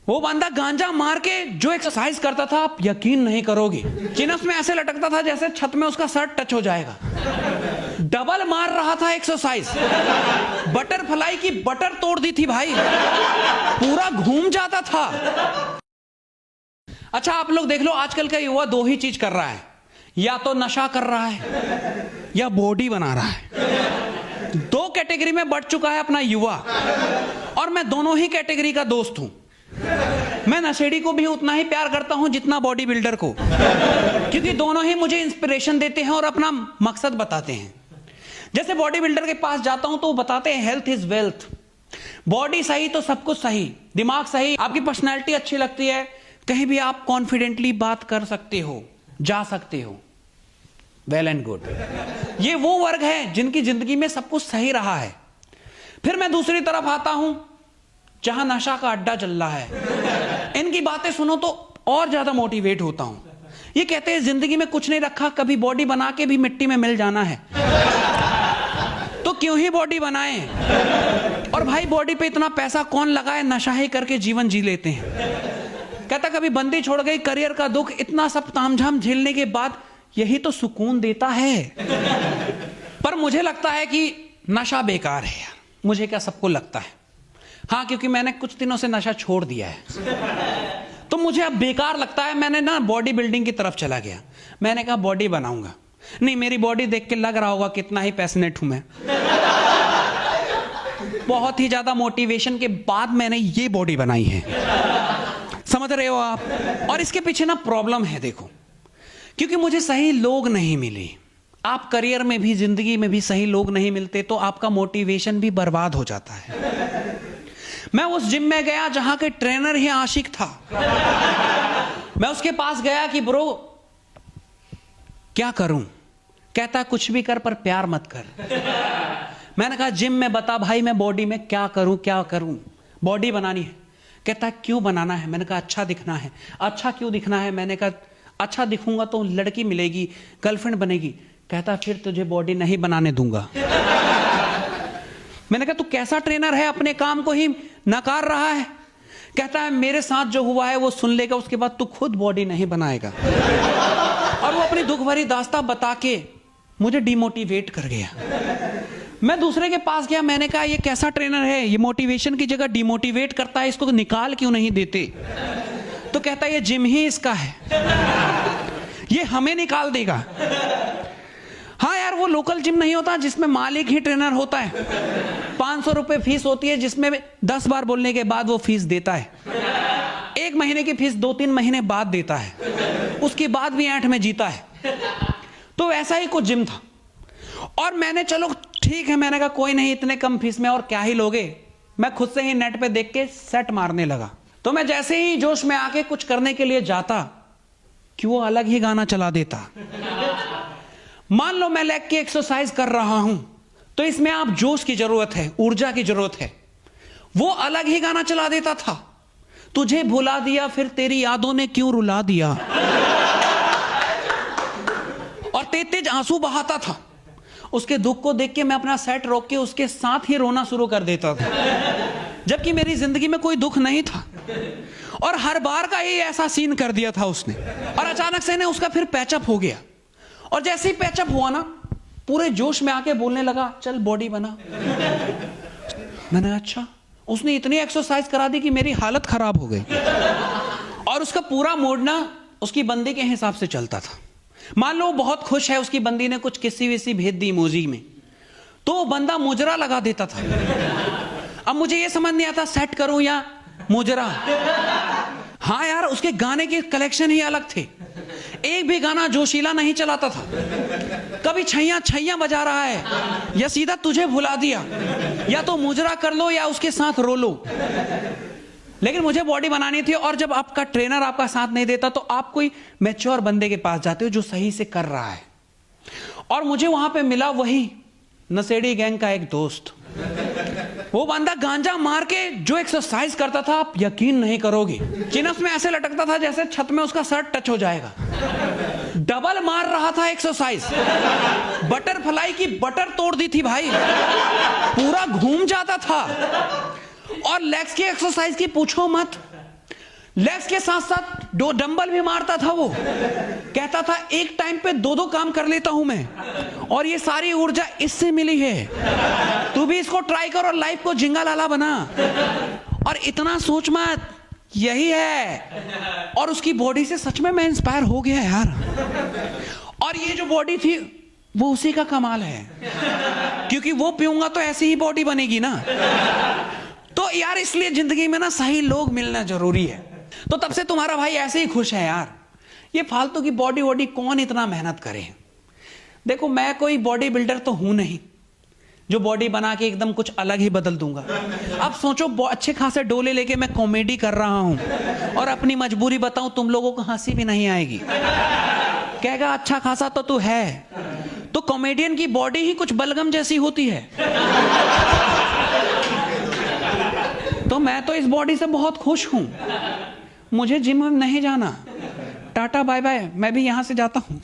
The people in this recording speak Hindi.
वो बंदा गांजा मार के जो एक्सरसाइज करता था आप यकीन नहीं करोगे, चिनस में ऐसे लटकता था जैसे छत में उसका सर टच हो जाएगा। डबल मार रहा था एक्सरसाइज, बटरफ्लाई की बटर तोड़ दी थी भाई, पूरा घूम जाता था। अच्छा आप लोग देख लो, आजकल का युवा दो ही चीज कर रहा है, या तो नशा कर रहा है या बॉडी बना रहा है। दो कैटेगरी में बढ़ चुका है अपना युवा, और मैं दोनों ही कैटेगरी का दोस्त हूं। मैं नशेड़ी को भी उतना ही प्यार करता हूं जितना बॉडी बिल्डर को, क्योंकि दोनों ही मुझे इंस्पिरेशन देते हैं और अपना मकसद बताते हैं। जैसे बॉडी बिल्डर के पास जाता हूं तो वो बताते हैं हेल्थ इज वेल्थ, बॉडी सही तो सब कुछ सही, दिमाग सही, आपकी पर्सनैलिटी अच्छी लगती है, कहीं भी आप कॉन्फिडेंटली बात कर सकते हो, जा सकते हो, वेल एंड गुड। ये वो वर्ग है जिनकी जिंदगी में सब कुछ सही रहा है। फिर मैं दूसरी तरफ आता हूं जहां नशा का अड्डा चल रहा है। इनकी बातें सुनो तो और ज्यादा मोटिवेट होता हूं। ये कहते हैं जिंदगी में कुछ नहीं रखा, कभी बॉडी बना के भी मिट्टी में मिल जाना है, तो क्यों ही बॉडी बनाएं। और भाई बॉडी पे इतना पैसा कौन लगाए, नशा ही करके जीवन जी लेते हैं। कहता कभी बंदी छोड़ गई, करियर का दुख, इतना सब तामझाम झेलने के बाद यही तो सुकून देता है। पर मुझे लगता है कि नशा बेकार है यार, मुझे क्या सबको लगता है, हाँ, क्योंकि मैंने कुछ दिनों से नशा छोड़ दिया है तो मुझे अब बेकार लगता है। मैंने ना बॉडी बिल्डिंग की तरफ चला गया, मैंने कहा बॉडी बनाऊंगा। नहीं, मेरी बॉडी देख के लग रहा होगा कितना ही पैशनेट हूं मैं। बहुत ही ज्यादा मोटिवेशन के बाद मैंने ये बॉडी बनाई है, समझ रहे हो आप। और इसके पीछे ना प्रॉब्लम है, देखो, क्योंकि मुझे सही लोग नहीं मिले। आप करियर में भी जिंदगी में भी सही लोग नहीं मिलते तो आपका मोटिवेशन भी बर्बाद हो जाता है। मैं उस जिम में गया जहां के ट्रेनर ही आशिक था। मैं उसके पास गया कि ब्रो क्या करूं, कहता कुछ भी कर पर प्यार मत कर। मैंने कहा जिम में बता भाई, मैं बॉडी में क्या करूं, बॉडी बनानी है। कहता क्यों बनाना है, मैंने कहा अच्छा दिखना है। अच्छा क्यों दिखना है, मैंने कहा अच्छा दिखूंगा तो लड़की मिलेगी, गर्लफ्रेंड बनेगी। कहता फिर तुझे बॉडी नहीं बनाने दूंगा। मैंने कहा तू कैसा ट्रेनर है, अपने काम को ही नकार रहा है। कहता है मेरे साथ जो हुआ है वो सुन लेगा, उसके बाद तू खुद बॉडी नहीं बनाएगा। और वो अपनी दुख भरी दास्तां बता के मुझे डिमोटिवेट कर गया। मैं दूसरे के पास गया, मैंने कहा ये कैसा ट्रेनर है, ये मोटिवेशन की जगह डिमोटिवेट करता है, इसको निकाल क्यों नहीं देते। तो कहता है ये जिम ही इसका है, ये हमें निकाल देगा। हाँ यार, वो लोकल जिम नहीं होता जिसमें मालिक ही ट्रेनर होता है। 500 रुपए फीस होती है, जिसमें 10 बार बोलने के बाद वो फीस देता है। 1 महीने की फीस 2-3 महीने बाद देता है, उसके बाद भी 8 में जीता है। तो वैसा ही कुछ जिम था। और मैंने चलो ठीक है, मैंने कहा कोई नहीं, इतने कम फीस में और क्या ही लोगे। मैं खुद से ही नेट पे देख के सेट मारने लगा। तो मैं जैसे ही जोश में आके कुछ करने के लिए जाता कि वो अलग ही गाना चला देता। मान लो मैं लेग की एक्सरसाइज कर रहा हूं तो इसमें आप जोश की जरूरत है, ऊर्जा की जरूरत है, वो अलग ही गाना चला देता था। तुझे भुला दिया फिर तेरी यादों ने क्यों रुला दिया। और तेज तेज आंसू बहाता था। उसके दुख को देख के मैं अपना सेट रोक के उसके साथ ही रोना शुरू कर देता था, जबकि मेरी जिंदगी में कोई दुख नहीं था। और हर बार का ही ऐसा सीन कर दिया था उसने। और अचानक से उसका फिर पैचअप हो गया। और जैसे ही पैचअप हुआ ना, पूरे जोश में आके बोलने लगा चल बॉडी बना। मैंने अच्छा, उसने इतनी एक्सरसाइज करा दी कि मेरी हालत खराब हो गई। और उसका पूरा मूड ना उसकी बंदी के हिसाब से चलता था। मान लो बहुत खुश है, उसकी बंदी ने कुछ किसी विसी भेज दी इमोजी में, तो वो बंदा मुजरा लगा देता था। अब मुझे ये समझ नहीं आता सेट करूं या मुजरा। हाँ यार, उसके गाने के कलेक्शन ही अलग थे। एक भी गाना जोशीला नहीं चलाता था। कभी छैया छैया बजा रहा है, या सीधा तुझे भुला दिया, या तो मुजरा कर लो या उसके साथ रो लो। लेकिन मुझे बॉडी बनानी थी। और जब आपका ट्रेनर आपका साथ नहीं देता तो आप कोई मैच्योर बंदे के पास जाते हो जो सही से कर रहा है। और मुझे वहां पे मिला वही नशेड़ी गैंग का एक दोस्त। वो बंदा गांजा मार के जो एक्सरसाइज करता था आप यकीन नहीं करोगे, चिनस में ऐसे लटकता था जैसे छत में उसका सर टच हो जाएगा। डबल मार रहा था एक्सरसाइज, बटरफ्लाई की बटर तोड़ दी थी भाई, पूरा घूम जाता था। और लेग्स की एक्सरसाइज की पूछो मत, लेग्स के साथ साथ दो डंबल भी मारता था वो। कहता था एक टाइम पे दो दो काम कर लेता हूं मैं, और ये सारी ऊर्जा इससे मिली है। तू भी इसको ट्राई कर और लाइफ को जिंगा लाला बना। और इतना सोच मत, यही है। और उसकी बॉडी से सच में मैं इंस्पायर हो गया यार। और ये जो बॉडी थी वो उसी का कमाल है, क्योंकि वो पीऊंगा तो ऐसी ही बॉडी बनेगी ना। तो यार इसलिए जिंदगी में ना सही लोग मिलना जरूरी है। तो तब से तुम्हारा भाई ऐसे ही खुश है यार। ये फालतू की बॉडी वॉडी कौन इतना मेहनत करे। देखो मैं कोई बॉडी बिल्डर तो हूं नहीं जो बॉडी बना के एकदम कुछ अलग ही बदल दूंगा। अब सोचो अच्छे खासे डोले लेके मैं कॉमेडी कर रहा हूं और अपनी मजबूरी बताऊं, तुम लोगों को हंसी भी नहीं आएगी। कहेगा अच्छा खासा तो तू है। तो कॉमेडियन की बॉडी ही कुछ बलगम जैसी होती है। तो मैं तो इस बॉडी से बहुत खुश हूं। मुझे जिम में नहीं जाना। टाटा बाय बाय, मैं भी यहां से जाता हूं।